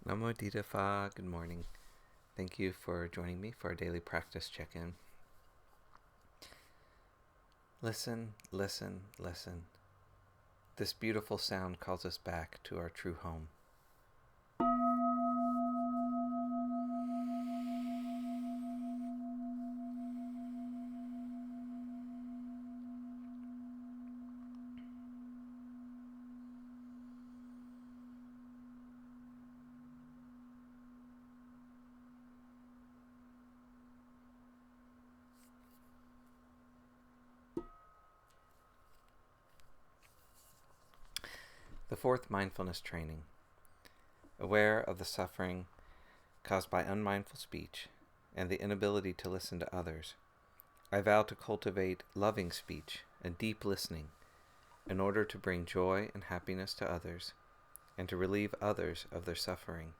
Namo Phat, good morning. Thank you for joining me for our daily practice check-in. Listen, listen, listen. This beautiful sound calls us back to our true home. The fourth mindfulness training. Aware of the suffering caused by unmindful speech and the inability to listen to others, I vow to cultivate loving speech and deep listening in order to bring joy and happiness to others and to relieve others of their suffering.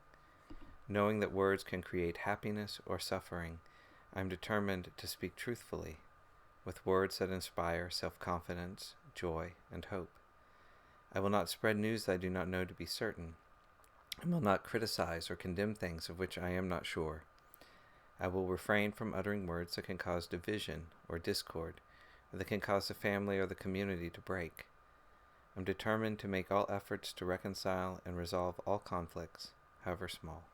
Knowing that words can create happiness or suffering, I am determined to speak truthfully, with words that inspire self-confidence, joy, and hope. I will not spread news that I do not know to be certain, and will not criticize or condemn things of which I am not sure. I will refrain from uttering words that can cause division or discord, or that can cause the family or the community to break. I am determined to make all efforts to reconcile and resolve all conflicts, however small.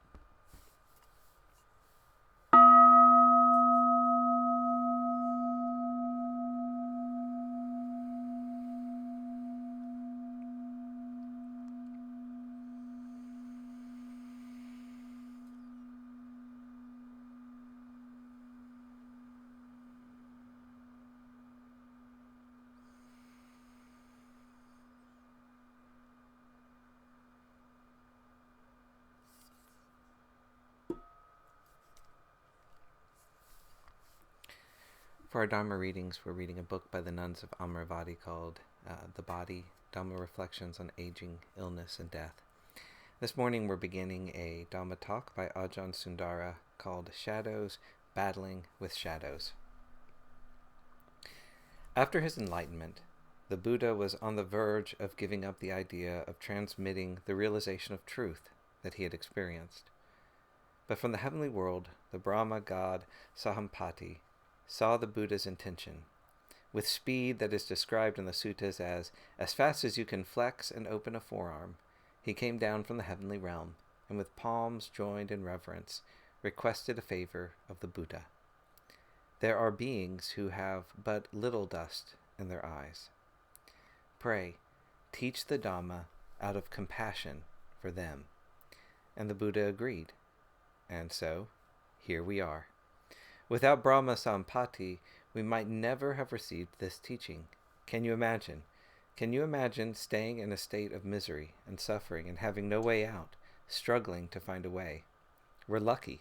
For our Dharma readings, we're reading a book by the nuns of Amaravati called The Body, Dhamma Reflections on Aging, Illness, and Death. This morning we're beginning a Dhamma talk by Ajahn Sundara called Shadows Battling with Shadows. After his enlightenment, the Buddha was on the verge of giving up the idea of transmitting the realization of truth that he had experienced. But from the heavenly world, the Brahma god Sahampati saw the Buddha's intention. With speed that is described in the suttas as fast as you can flex and open a forearm, he came down from the heavenly realm, and with palms joined in reverence, requested a favor of the Buddha. There are beings who have but little dust in their eyes. Pray, teach the Dhamma out of compassion for them. And the Buddha agreed. And so, here we are. Without Brahma Sampati, we might never have received this teaching. Can you imagine? Can you imagine staying in a state of misery and suffering and having no way out, struggling to find a way? We're lucky.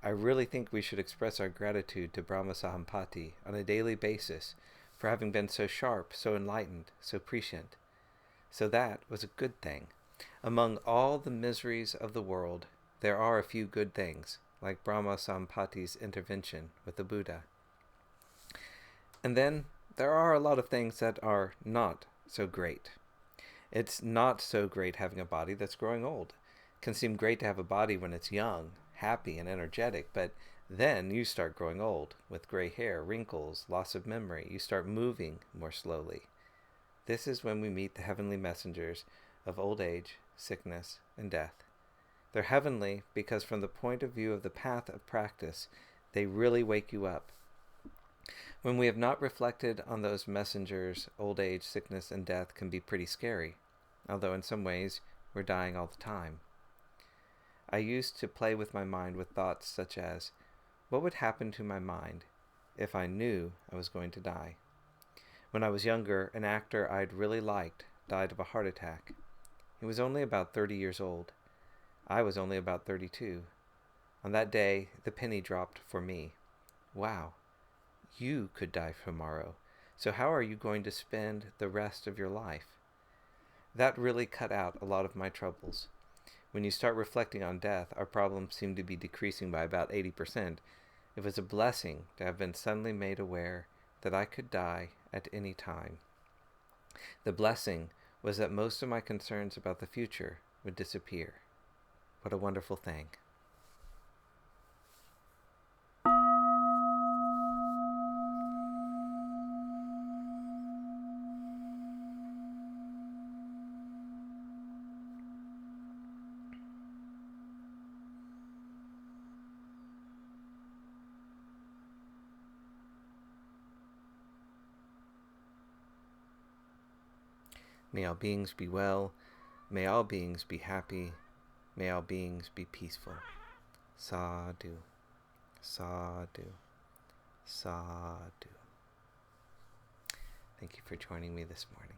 I really think we should express our gratitude to Brahma Sahampati on a daily basis for having been so sharp, so enlightened, so prescient. So that was a good thing. Among all the miseries of the world, there are a few good things, like Brahma Sampati's intervention with the Buddha. And then there are a lot of things that are not so great. It's not so great having a body that's growing old. It can seem great to have a body when it's young, happy, and energetic, but then you start growing old, with gray hair, wrinkles, loss of memory. You start moving more slowly. This is when we meet the heavenly messengers of old age, sickness, and death. They're heavenly because from the point of view of the path of practice, they really wake you up. When we have not reflected on those messengers, old age, sickness, and death can be pretty scary, although in some ways we're dying all the time. I used to play with my mind with thoughts such as, what would happen to my mind if I knew I was going to die? When I was younger, an actor I'd really liked died of a heart attack. He was only about 30 years old. I was only about 32. On that day, the penny dropped for me. Wow, you could die tomorrow, so how are you going to spend the rest of your life? That really cut out a lot of my troubles. When you start reflecting on death, our problems seem to be decreasing by about 80%. It was a blessing to have been suddenly made aware that I could die at any time. The blessing was that most of my concerns about the future would disappear. What a wonderful thing. May all beings be well. May all beings be happy. May all beings be peaceful. Sadhu. Sadhu. Sadhu. Thank you for joining me this morning.